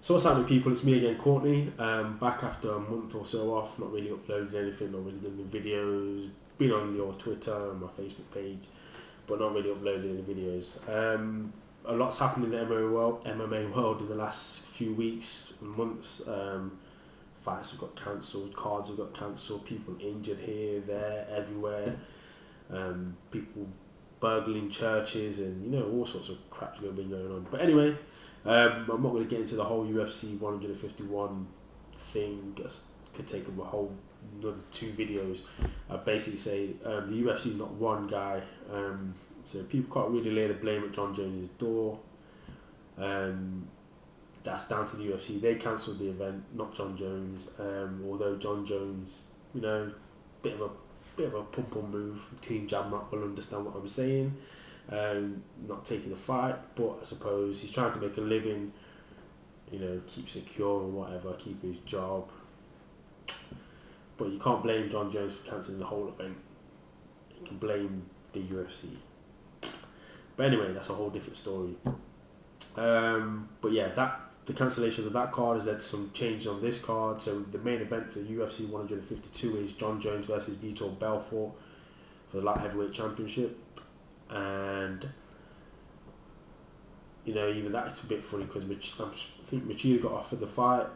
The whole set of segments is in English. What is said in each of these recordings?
So what's happening, people? It's me again, Courtney. Back after a month or so off, not really uploaded anything, not really done any videos. Been on your Twitter and my Facebook page, but not really uploaded any videos. A lot's happened in the MMA world in the last few weeks and months. Fights have got cancelled, cards have got cancelled, people injured here, there, everywhere. People burgling churches and all sorts of crap's going to be going on. But anyway. I'm not going to get into the whole UFC 151 thing. Could take up a whole another 2 videos. I basically say the UFC is not one guy, so people can't really lay the blame at John Jones' door. That's down to the UFC. They cancelled the event, not John Jones. Although John Jones, bit of a pum move. Team Jam will understand what I'm saying. Not taking the fight, but I suppose he's trying to make a living, keep secure and whatever, keep his job. But you can't blame John Jones for cancelling the whole event. You can blame the UFC. But anyway, that's a whole different story. But yeah, the cancellation of that card has led to some changes on this card. So the main event for the UFC 152 is John Jones versus Vitor Belfort for the light heavyweight championship. And even that's a bit funny because I think Machida got offered the fight.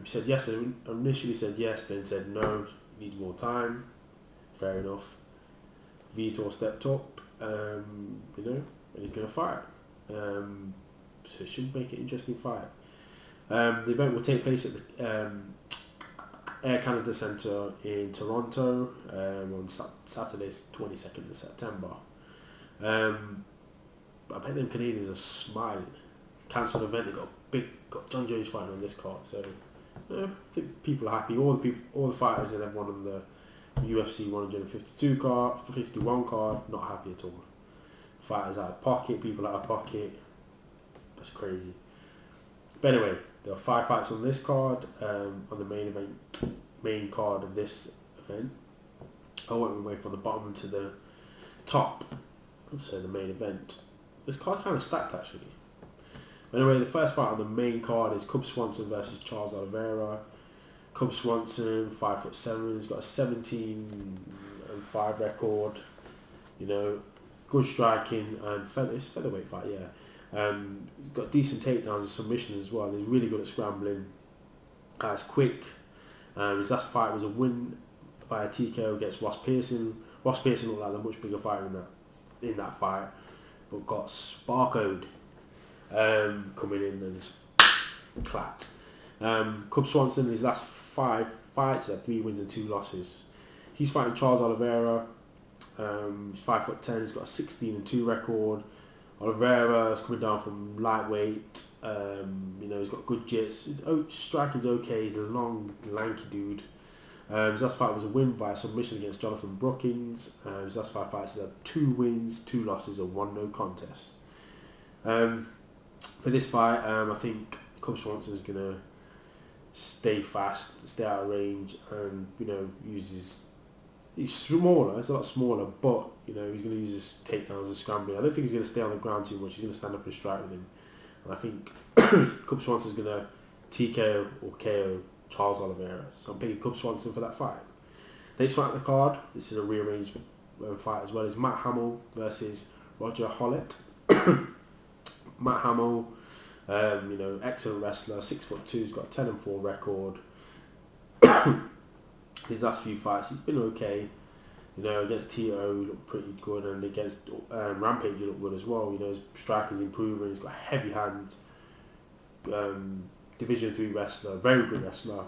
He said yes, initially said yes, then said no, needs more time. Fair enough. Vitor stepped up, and he's going to fight. So it should make it an interesting fight. The event will take place at the Air Canada Centre in Toronto on Saturday, 22nd of September. I bet them Canadians are smiling. Cancelled event. They got John Jones fighting on this card, so I think people are happy. All the fighters and everyone on the UFC 152 card, 51 card, not happy at all. Fighters out of pocket, people out of pocket. That's crazy. But anyway, there are 5 fights on this card. On the main card of this event. I went away from the bottom to the top. So the main event. This card kind of stacked actually. Anyway, the first fight on the main card is Cub Swanson versus Charles Oliveira. Cub Swanson, 5'7", he's got a 17-5 record. Good striking and it's a featherweight fight, yeah. He's got decent takedowns and submissions as well. He's really good at scrambling. It's quick. His last fight was a win by a TKO against Ross Pearson. Ross Pearson looked like a much bigger fighter in that fight, but got sparkoed coming in and just clapped. Cub Swanson, his last 5 fights, had 3 wins and 2 losses. He's fighting Charles Oliveira. He's 5'10", he's got a 16-2 record. Oliveira is coming down from lightweight. He's got good jits. His striking's okay. He's a long, lanky dude. His last fight was a win by submission against Jonathan Brookings. His last 5 fights, he had 2 wins, 2 losses, and 1 no contest. For this fight, I think Cub Swanson is going to stay fast, stay out of range, and he's smaller. It's a lot smaller, but he's going to use his takedowns and scrambling. I don't think he's going to stay on the ground too much. He's going to stand up and strike with him. And I think Cub Swanson is going to TKO or KO Charles Oliveira. So I'm picking Cub Swanson for that fight. Next fight on the card, this is a rearranged fight as well, is Matt Hamill versus Roger Hollett. Matt Hamill, excellent wrestler, 6'2", he's got a 10-4 record. His last few fights, he's been okay. Against Tito, he looked pretty good, and against Rampage, he looked good as well. His striking's improving, he's got heavy hands. Division 3 wrestler, very good wrestler.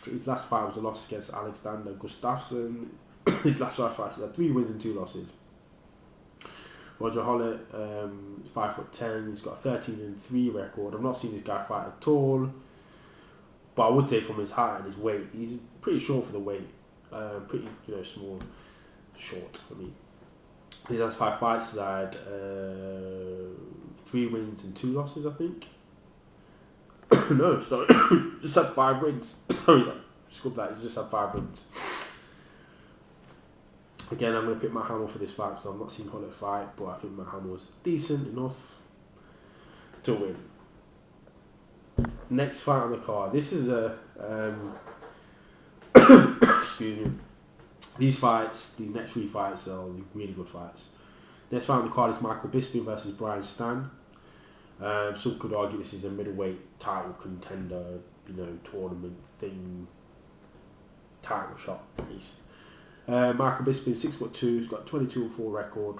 His last fight was a loss against Alexander Gustafsson. His last 5 fights, he had 3 wins and 2 losses. Roger Hollett, 5'10", he's got a 13-3 record. I've not seen this guy fight at all, but I would say from his height and his weight, he's pretty short for the weight. Pretty, small, short. His last 5 fights, he's had 3 wins and 2 losses, I think. No, sorry, just had 5 wins. Sorry, scrub that. He's just had 5 wins. Again, I'm going to pick Matt Hamill for this fight because I've not seen Hollett fight, but I think Matt Hamill's decent enough to win. Next fight on the card. This is a excuse me. These next 3 fights are really good fights. Next fight on the card is Michael Bisping versus Stann. Some could argue this is a middleweight title contender, tournament thing, title shot at least. Michael Bisping, 6'2", he's got 22-4 record.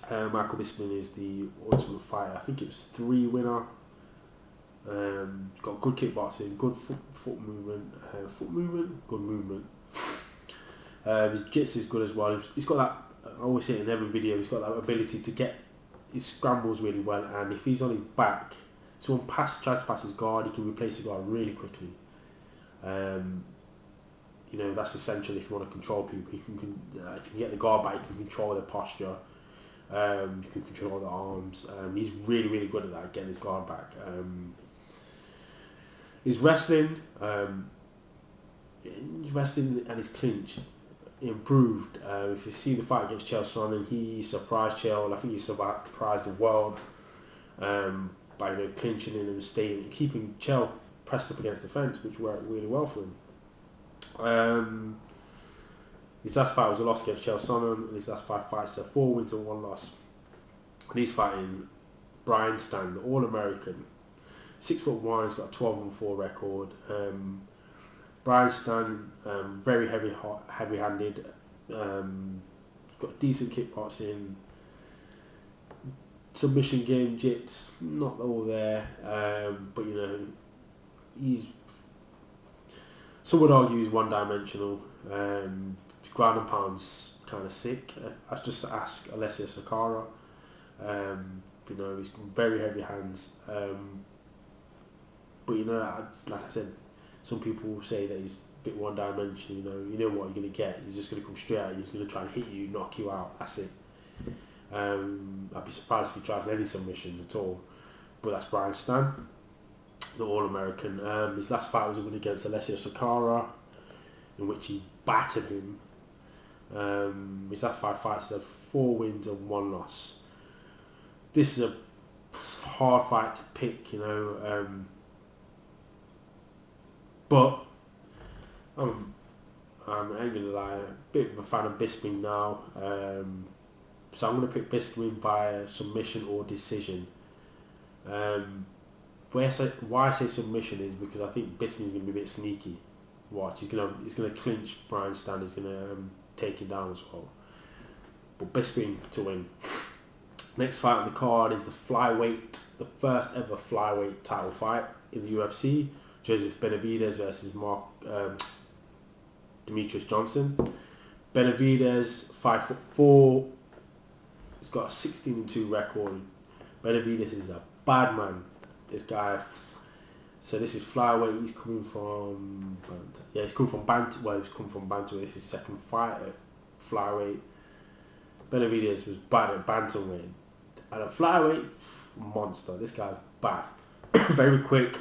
Michael Bisping is the Ultimate Fighter. I think it was 3 winner. He's got good kickboxing, good foot movement, good movement. His jits is good as well. He's got that. I always say it in every video. He's got that ability to get his scrambles really well, and if he's on his back, someone tries to pass his guard, he can replace the guard really quickly. That's essential if you want to control people. If you can get the guard back, you can control their posture. You can control the arms. He's really, really good at that, getting his guard back. His wrestling, and his clinch improved. If you see the fight against Swanson, he surprised Chael. I think he surprised the world by clinching in and staying, keeping Chael pressed up against the fence, which worked really well for him. His last fight was a loss against Swanson. His last 5 fights are 4 wins and 1 loss. And he's fighting Stann, the All-American. 6'1", he's got a 12-4 record. Stann, very heavy-handed. Got decent kickboxing. Submission game, jits, not all there. But he's. Some would argue he's one-dimensional. Ground and pound's kind of sick. I just ask Alessio Sakara. He's got very heavy hands. But like I said, some people say that he's a bit one-dimensional. You know what you're going to get. He's just going to come straight at you. He's going to try and hit you, knock you out. That's it. I'd be surprised if he tries any submissions at all. But that's Stann, the All-American. His last fight was against Alessio Sakara, in which he battered him. His last 5 fights have 4 wins and 1 loss. This is a hard fight to pick, but I ain't gonna lie, a bit of a fan of Bisping now. So I'm gonna pick Bisping by submission or decision. Why I say submission is because I think Bisping's gonna be a bit sneaky. Watch, he's gonna clinch Stann. He's gonna take him down as well. But Bisping to win. Next fight on the card is the first ever flyweight title fight in the UFC. Benavidez versus Demetrious Johnson. Benavidez, 5'4". He's got a 16-2 record. Benavidez is a bad man. This guy. So this is flyweight. He's coming from he's coming from bantamweight. Well, he's come from bantamweight. This is his second fight at flyweight. Benavidez was bad at bantamweight. And at flyweight, monster. This guy's bad. Very quick,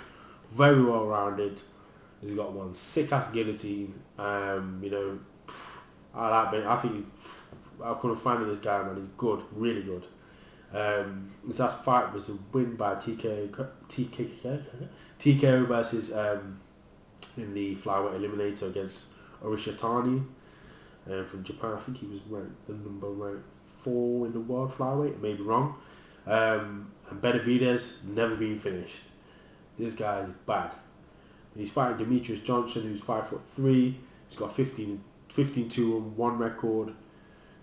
very well rounded. He's got one sick ass guillotine. I like it. I think I couldn't find this guy, man. He's good, really good. His last fight was a win by TKO versus in the flyweight eliminator against Orishitani from Japan. I think he was ranked the number 4 in the world flyweight. I may be wrong. And Benavidez never been finished. This guy is bad. He's fighting Demetrious Johnson, who's 5'3". He's got 15-2-1 record.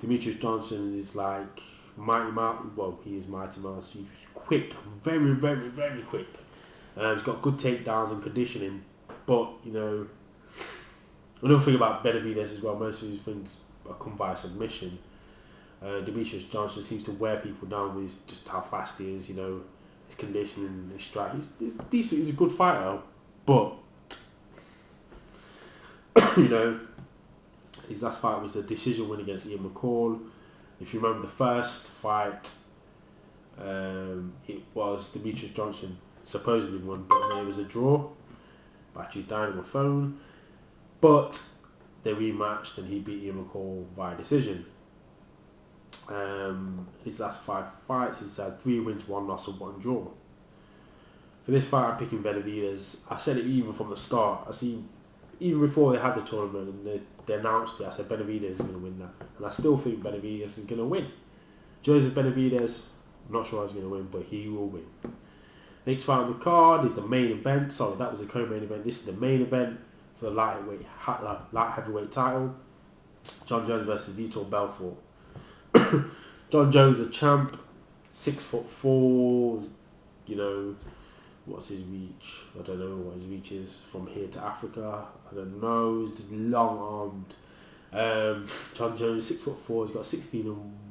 Demetrious Johnson is like Mighty Mouse. Well, he is Mighty Mouse. He's quick, very, very, very quick. He's got good takedowns and conditioning. But another thing about Benavidez as well, most of his things come via submission. Demetrious Johnson seems to wear people down with just how fast he is, his conditioning, his strike. He's decent, he's a good fighter, but his last fight was a decision win against Ian McCall. If you remember the first fight, it was Demetrious Johnson supposedly won, but then it was a draw. Battery's down on my phone, but they rematched and he beat Ian McCall by decision. His last 5 fights, he's had 3 wins, 1 loss and 1 draw. For this fight, I'm picking Benavidez. I said it even from the start. Even before they had the tournament and they announced it, I said Benavidez is going to win that. And I still think Benavidez is going to win. Joseph Benavidez, I'm not sure he's going to win, but he will win. Next fight on the card is the main event. Sorry, that was the co-main event. This is the main event for the light heavyweight title. John Jones versus Vitor Belfort. John Jones, the champ, 6'4", you know, what's his reach? I don't know what his reach is from here to Africa. I don't know. He's just long armed. John Jones, 6'4", he's got a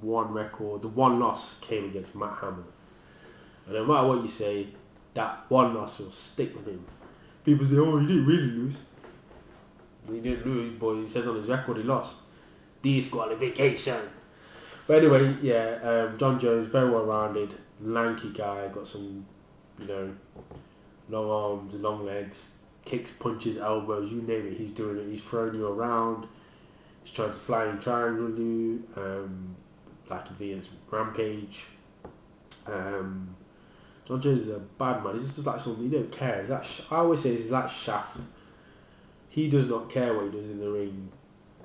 16-1 record. The one loss came against Matt Hammer. And no matter what you say, that one loss will stick with him. People say, oh, he didn't really lose. He didn't lose, but he says on his record he lost. Disqualification. But anyway, yeah, John Jones, very well rounded, lanky guy, got some, you know, long arms, long legs, kicks, punches, elbows, you name it, he's doing it. He's throwing you around. He's trying to fly and triangle you, like he did against Rampage. John Jones is a bad man. He's just like something, he don't care. I always say he's like Shaft. He does not care what he does in the ring.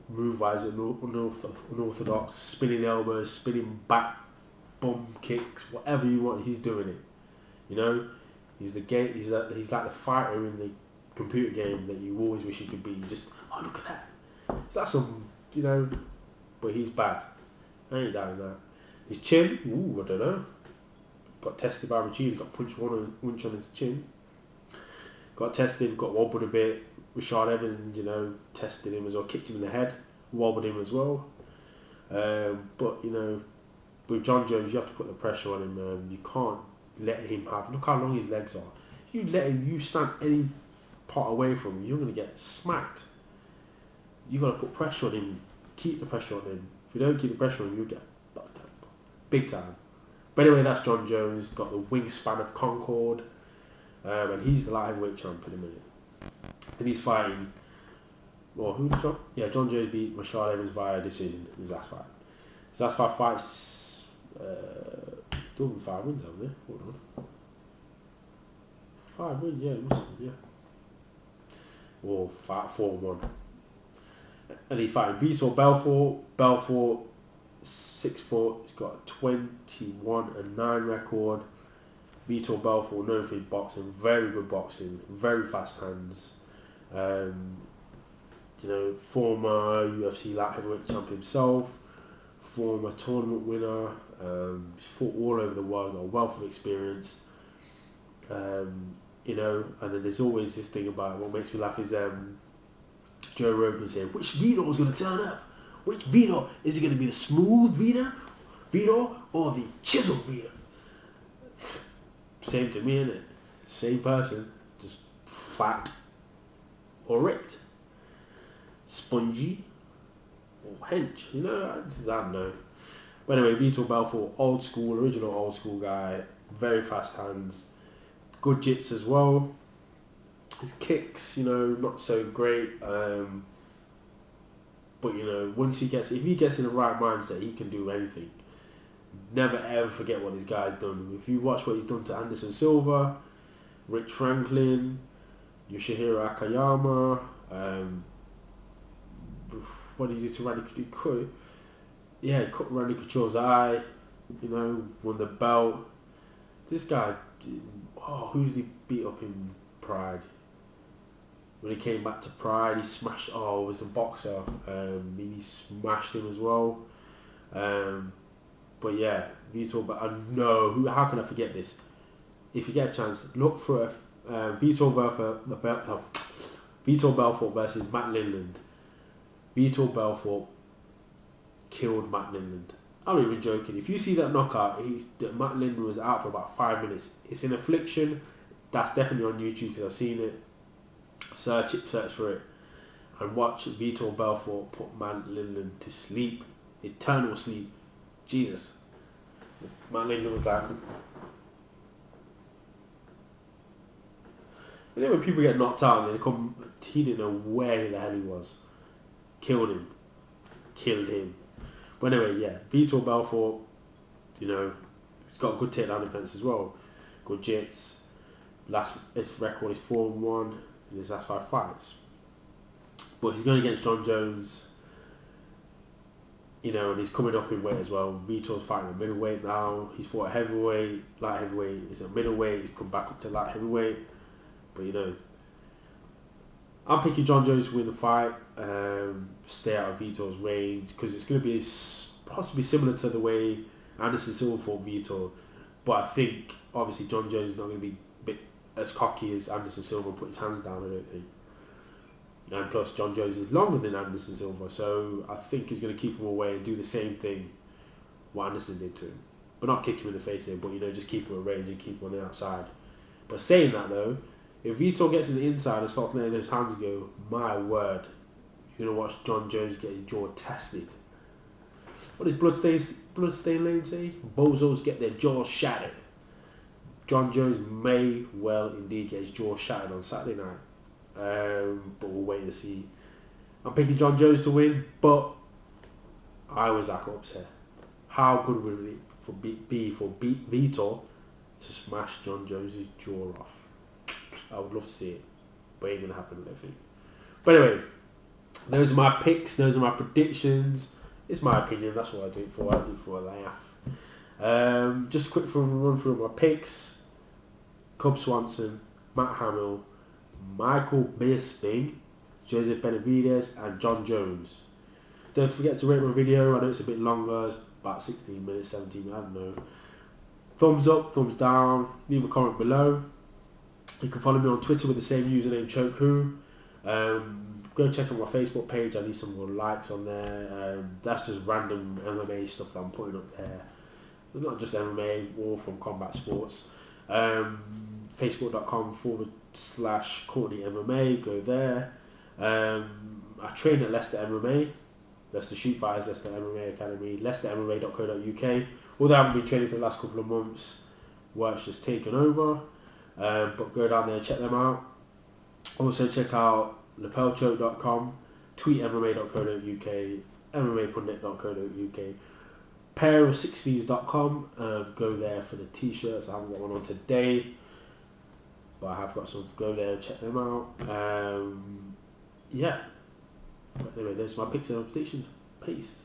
Move-wise, unorthodox, spinning elbows, spinning back, bum kicks, whatever you want, he's doing it. You know, he's the game. He's like the fighter in the computer game that you always wish he could be. You just, oh, look at that. It's like some, you know, but he's bad. I ain't down that. His chin, ooh, I don't know. Got tested by Machida, got punched once on his chin. Got tested, got wobbled a bit. Rashad Evans, you know, tested him as well, kicked him in the head, wobbled him as well. But, you know, with John Jones, you have to put the pressure on him. You can't let him have, look how long his legs are. You stand any part away from him, you're going to get smacked. You got to put pressure on him, keep the pressure on him. If you don't keep the pressure on him, you'll get big time. But anyway, that's John Jones, got the wingspan of Concord, and he's the light heavyweight champ in a minute. And he's fighting, well, who did John? Yeah, John Jones beat Rashad Evans via decision in his last fight. His last 5 fights, still 5 wins, haven't they? Hold on. 5 wins, yeah, it must be, yeah. Or 4-1. And he's fighting Vitor Belfort. Belfort, 6'4", he's got a 21-9 record. Vitor Belfort, known for his boxing, very good boxing, very fast hands. You know, former UFC light heavyweight champ himself, former tournament winner. He's fought all over the world, got a wealth of experience. You know, and then there's always this thing about what makes me laugh is Joe Rogan saying, which Vitor is going to turn up? Which Vitor? Is it going to be the smooth Vitor or the chiseled Vitor? Same to me, innit? Same person, just fat or ripped, spongy or hench. You know, I don't know. But anyway, Vitor Belfort, original old school guy, very fast hands, good jits as well. His kicks, you know, not so great. But you know, if he gets in the right mindset, he can do anything. Never ever forget what this guy's done. If you watch what he's done to Anderson Silva, Rich Franklin, Yoshihiro Akayama, what did he do to Randy Couture? Yeah, he cut Randy Couture's eye, you know, won the belt. This guy, who did he beat up in Pride? When he came back to Pride, he smashed, it was a boxer. He smashed him as well. But yeah, Vitor, I know, how can I forget this? If you get a chance, look for Vitor Belfort versus Matt Lindland. Vitor Belfort killed Matt Lindland. I'm not even joking. If you see that knockout, Matt Lindland was out for about 5 minutes. It's an affliction. That's definitely on YouTube because I've seen it. Search for it. And watch Vitor Belfort put Matt Lindland to sleep. Eternal sleep. Jesus. Matt Lindland was like... And then when people get knocked out and they come... He didn't know where the hell he was. Killed him. But anyway, yeah. Vitor Belfort, you know, he's got a good takedown defense as well. Good jits. His record is 4-1 in his last 5 fights. But he's going against Jon Jones, you know, and he's coming up in weight as well. Vitor's fighting at middleweight now. He's fought at heavyweight, light heavyweight. He's at middleweight. He's come back up to light heavyweight. But you know, I'm picking Jon Jones to win the fight. Stay out of Vitor's range because it's going to be possibly similar to the way Anderson Silva fought Vitor. But I think obviously Jon Jones is not going to be as cocky as Anderson Silva and put his hands down, I don't think. And plus Jon Jones is longer than Anderson Silva, so I think he's going to keep him away and do the same thing what Anderson did to him. But not kick him in the face there, but you know, just keep him at range and keep him on the outside. But saying that though, if Vitor gets in the inside and starts letting those hands go, my word, you're going to watch Jon Jones get his jaw tested. What does Bloodstained Lane say? Bozos get their jaws shattered. Jon Jones may well indeed get his jaw shattered on Saturday night. But we'll wait and see. I'm picking Jon Jones to win, but I was like upset. How good would it be for Vitor to smash Jon Jones' jaw off? I would love to see it, but it ain't gonna happen, I don't think. But anyway, those are my picks, those are my predictions. It's my opinion, that's what I do it for. I do it for a laugh. Just a quick run through my picks. Cub Swanson, Matt Hamill, Michael Bisping, Joseph Benavidez and Jon Jones. Don't forget to rate my video. I know it's a bit longer, it's about 16 minutes, 17, I don't know. Thumbs up, thumbs down, leave a comment below. You can follow me on Twitter with the same username, chokewho. Go check out my Facebook page, I need some more likes on there. That's just random MMA stuff that I'm putting up there. Not just MMA, all from combat sports. Facebook.com/Courtney MMA, go there. I train at Leicester MMA, Leicester Shoot Fighters, Leicester MMA Academy, leicestermma.co.uk. Although I haven't been training for the last couple of months, work's just taken over. But go down there and check them out. Also check out lapelchoke.com, tweetmma.co.uk, mmapundit.co.uk, pair60s.com. Go there for the t-shirts. I haven't got one on today, but I have got some. Go there and check them out. Yeah. But anyway, those are my picks and predictions. Peace.